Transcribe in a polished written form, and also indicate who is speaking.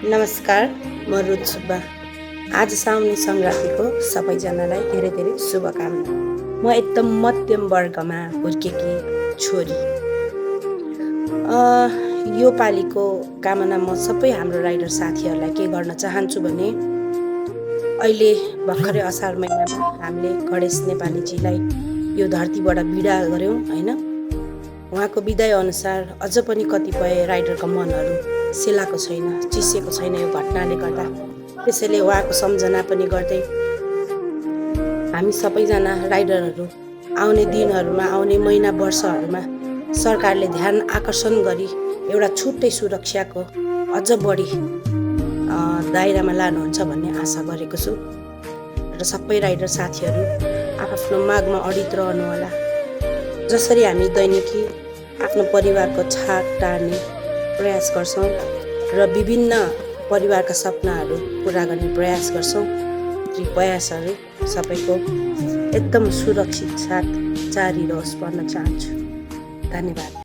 Speaker 1: नमस्कार, म रुच सुब्बा। आज साउनी सङ्क्रान्तिको सबैजनालाई धेरै धेरै शुभकामना। म एकदम मध्यम वर्गमा हुर्केकी छोरी। यो पालिको कामना म सबै हाम्रो राइडर साथीहरूलाई के गर्न चाहन्छु भने अहिले भर्खरै असार महिनामा हामीले गणेश नेपालीजीलाई यो धरतीबाट बिदा गऱ्यौँ होइन। उहाँको विदाय अनुसार अझ पनि कतिपय राइडरका मनहरू सेलाएको छैन, चिसिएको छैन यो घटनाले गर्दा। त्यसैले उहाँको सम्झना पनि गर्दै हामी सबैजना राइडरहरू आउने दिनहरूमा, आउने महिना वर्षहरूमा सरकारले ध्यान आकर्षण गरी एउटा छुट्टै सुरक्षाको अझ बढी दायरामा लानुहुन्छ भन्ने आशा गरेको छु। र सबै राइडर साथीहरू आफ्नो मागमा अडिग रहनुहोला। जसरी हामी दैनिकी आफ्नो परिवारको छाक टार्ने प्रयास गर्छौँ र विभिन्न परिवारका सपनाहरू पुरा गर्ने प्रयास गर्छौँ, ती प्रयासहरू सबैको एकदम सुरक्षित साथ जारी रहोस् भन्न चाहन्छु। धन्यवाद।